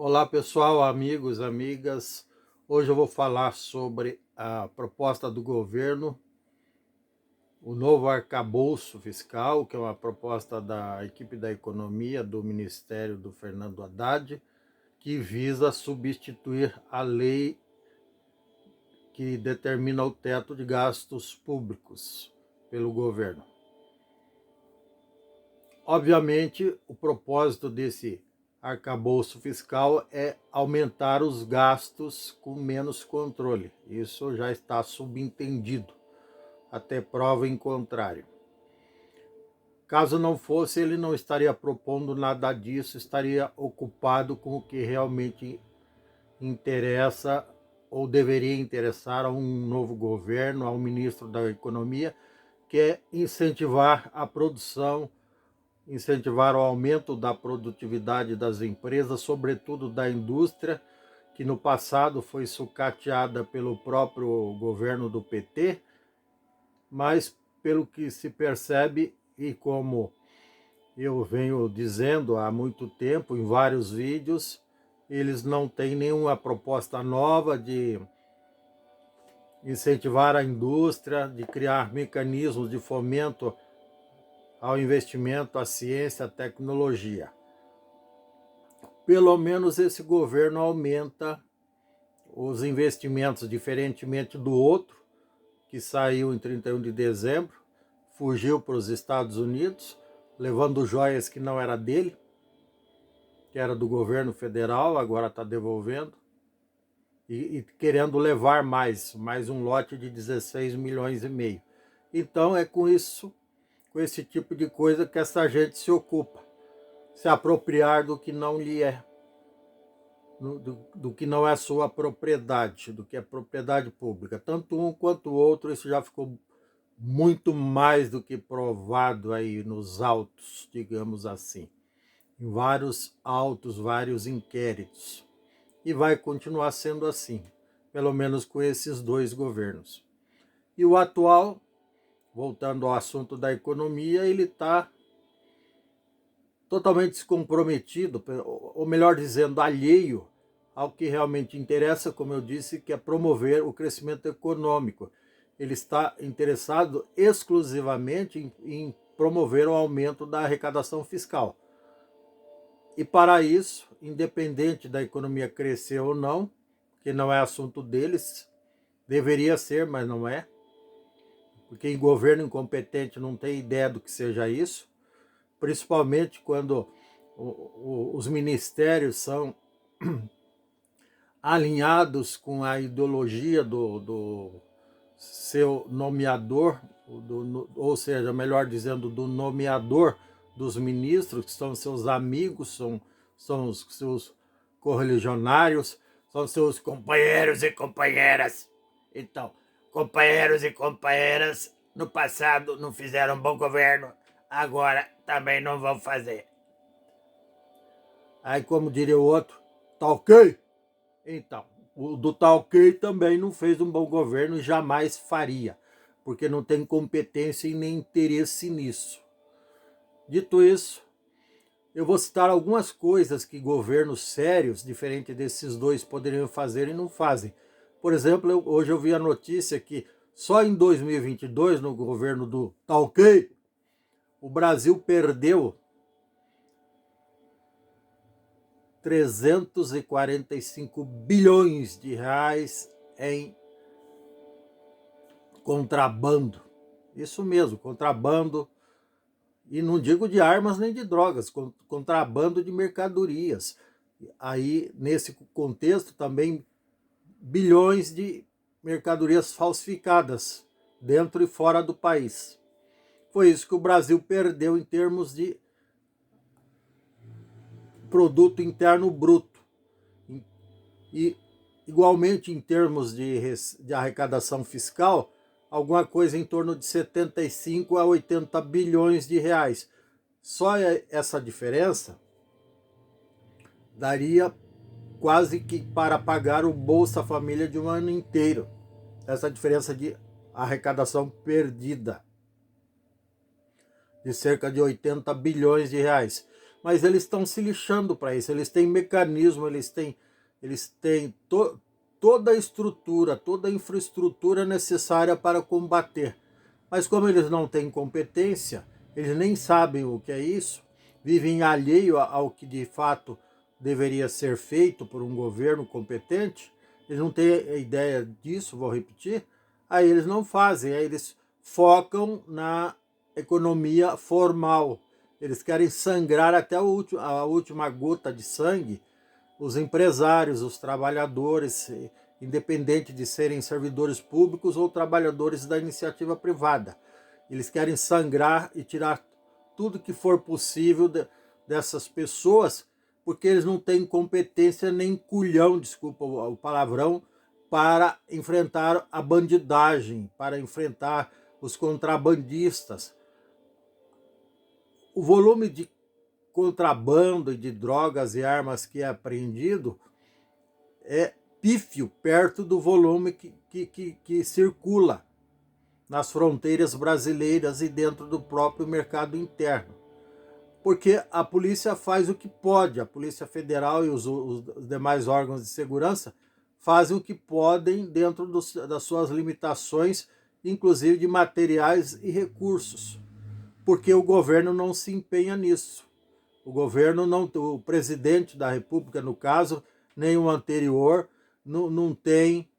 Olá pessoal, amigos, amigas. Hoje eu vou falar sobre a proposta do governo, o novo arcabouço fiscal, que é uma proposta da equipe da economia do Ministério do Fernando Haddad, que visa substituir a lei que determina o teto de gastos públicos pelo governo. Obviamente, o propósito desse arcabouço fiscal é aumentar os gastos com menos controle. Isso já está subentendido, até prova em contrário. Caso não fosse, ele não estaria propondo nada disso, estaria ocupado com o que realmente interessa ou deveria interessar a um novo governo, ao ministro da Economia, que é incentivar a produção, incentivar o aumento da produtividade das empresas, sobretudo da indústria, que no passado foi sucateada pelo próprio governo do PT, mas pelo que se percebe, e como eu venho dizendo há muito tempo em vários vídeos, eles não têm nenhuma proposta nova de incentivar a indústria, de criar mecanismos de fomento ao investimento, à ciência, à tecnologia. Pelo menos esse governo aumenta os investimentos, diferentemente do outro, que saiu em 31 de dezembro, fugiu para os Estados Unidos, levando joias que não era dele, que era do governo federal, agora está devolvendo, e querendo levar mais um lote de 16 milhões e meio. Então é com isso, com esse tipo de coisa que essa gente se ocupa, se apropriar do que não lhe é, do que não é sua propriedade, do que é propriedade pública. Tanto um quanto o outro, isso já ficou muito mais do que provado aí nos autos, digamos assim. Em vários autos, vários inquéritos. E vai continuar sendo assim, pelo menos com esses dois governos. E o atual, voltando ao assunto da economia, ele está totalmente descomprometido, ou melhor dizendo, alheio ao que realmente interessa, como eu disse, que é promover o crescimento econômico. Ele está interessado exclusivamente em promover o aumento da arrecadação fiscal. E para isso, independente da economia crescer ou não, que não é assunto deles, deveria ser, mas não é, porque em governo incompetente não tem ideia do que seja isso, principalmente quando os ministérios são alinhados com a ideologia do seu nomeador, ou seja, melhor dizendo, do nomeador dos ministros, que são seus amigos, são os seus correligionários, são seus companheiros e companheiras. Então, companheiros e companheiras, no passado não fizeram um bom governo, agora também não vão fazer. Aí, como diria o outro, tá ok? Então, o do tá ok também não fez um bom governo e jamais faria, porque não tem competência e nem interesse nisso. Dito isso, eu vou citar algumas coisas que governos sérios, diferente desses dois, poderiam fazer e não fazem. Por exemplo, hoje eu vi a notícia que só em 2022, no governo do tá ok, o Brasil perdeu 345 bilhões de reais em contrabando. Isso mesmo, contrabando. E não digo de armas nem de drogas, contrabando de mercadorias. Aí, nesse contexto, também bilhões de mercadorias falsificadas dentro e fora do país. Foi isso que o Brasil perdeu em termos de produto interno bruto. E, igualmente, em termos de arrecadação fiscal, alguma coisa em torno de 75 a 80 bilhões de reais. Só essa diferença daria quase que para pagar o Bolsa Família de um ano inteiro. Essa diferença de arrecadação perdida, de cerca de 80 bilhões de reais. mas eles estão se lixando para isso. Eles têm mecanismo, eles têm toda a estrutura, toda a infraestrutura necessária para combater. Mas como eles não têm competência, eles nem sabem o que é isso, vivem alheio ao que de fato deveria ser feito por um governo competente, eles não têm ideia disso, vou repetir, aí eles não fazem, aí eles focam na economia formal. Eles querem sangrar até a última gota de sangue os empresários, os trabalhadores, independente de serem servidores públicos ou trabalhadores da iniciativa privada. Eles querem sangrar e tirar tudo que for possível dessas pessoas, porque eles não têm competência nem culhão, desculpa o palavrão, para enfrentar a bandidagem, para enfrentar os contrabandistas. O volume de contrabando e de drogas e armas que é apreendido é pífio perto do volume que circula nas fronteiras brasileiras e dentro do próprio mercado interno. Porque a polícia faz o que pode, a Polícia Federal e os demais órgãos de segurança fazem o que podem dentro das suas limitações, inclusive de materiais e recursos, porque o governo não se empenha nisso. O governo não, o presidente da República, no caso, nem o anterior, não tem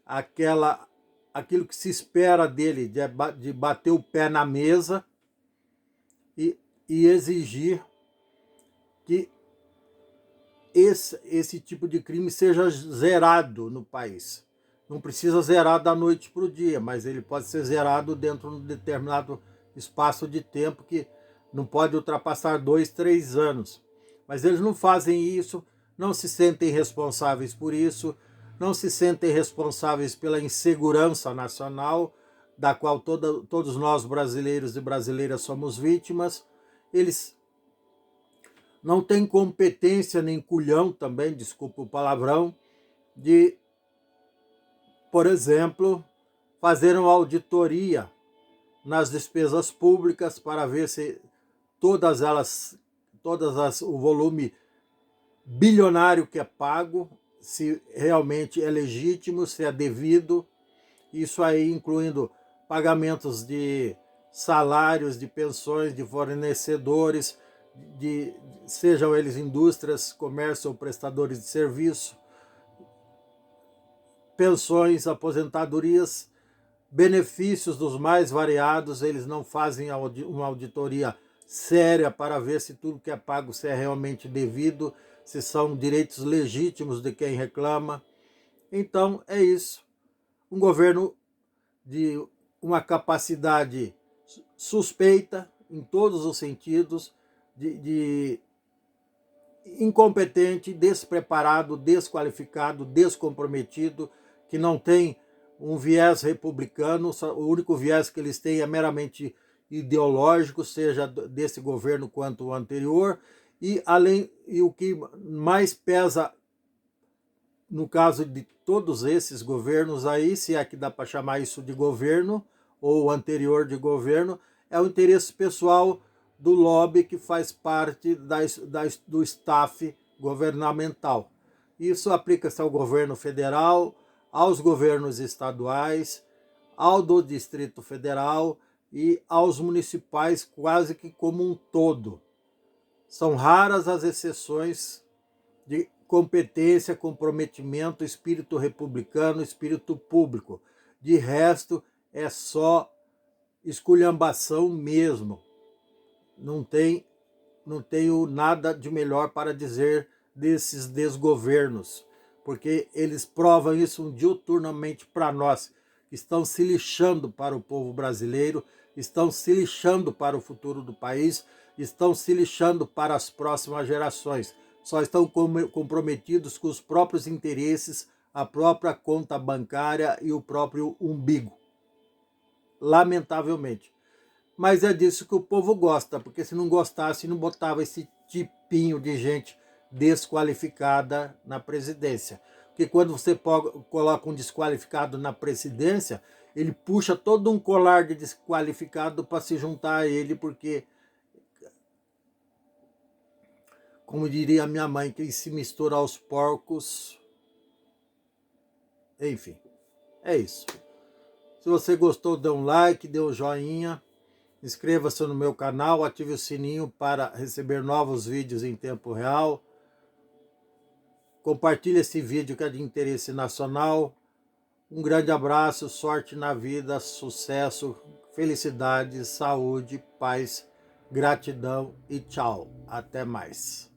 aquilo que se espera dele, de bater o pé na mesa e exigir que esse tipo de crime seja zerado no país. Não precisa zerar da noite para o dia, mas ele pode ser zerado dentro de um determinado espaço de tempo que não pode ultrapassar 2, 3 anos. Mas eles não fazem isso, não se sentem responsáveis por isso, não se sentem responsáveis pela insegurança nacional, da qual todos nós brasileiros e brasileiras somos vítimas. Eles não têm competência nem culhão também, desculpa o palavrão, de, por exemplo, fazer uma auditoria nas despesas públicas para ver se o volume bilionário que é pago, se realmente é legítimo, se é devido, isso aí incluindo pagamentos de salários, de pensões, de fornecedores, sejam eles indústrias, comércio ou prestadores de serviço, pensões, aposentadorias, benefícios dos mais variados. Eles não fazem uma auditoria séria para ver se tudo que é pago se é realmente devido, se são direitos legítimos de quem reclama. Então é isso. Um governo de uma capacidade suspeita em todos os sentidos, de incompetente, despreparado, desqualificado, descomprometido, que não tem um viés republicano. O único viés que eles têm é meramente ideológico, seja desse governo quanto o anterior, e o que mais pesa no caso de todos esses governos aí, se é que dá para chamar isso de governo ou anterior de governo, é o interesse pessoal do lobby que faz parte do staff governamental. Isso aplica-se ao governo federal, aos governos estaduais, ao do Distrito Federal e aos municipais quase que como um todo. São raras as exceções de competência, comprometimento, espírito republicano, espírito público. De resto, é só esculhambação mesmo. Não tenho nada de melhor para dizer desses desgovernos, porque eles provam isso diuturnamente para nós, que estão se lixando para o povo brasileiro, estão se lixando para o futuro do país, estão se lixando para as próximas gerações. Só estão comprometidos com os próprios interesses, a própria conta bancária e o próprio umbigo. Lamentavelmente. Mas é disso que o povo gosta, porque se não gostasse, não botava esse tipinho de gente desqualificada na presidência. Porque quando você coloca um desqualificado na presidência, ele puxa todo um colar de desqualificado para se juntar a ele, porque como diria minha mãe, quem se mistura aos porcos. Enfim, é isso. Se você gostou, dê um like, dê um joinha, inscreva-se no meu canal, ative o sininho para receber novos vídeos em tempo real. Compartilhe esse vídeo que é de interesse nacional. Um grande abraço, sorte na vida, sucesso, felicidade, saúde, paz, gratidão e tchau. Até mais.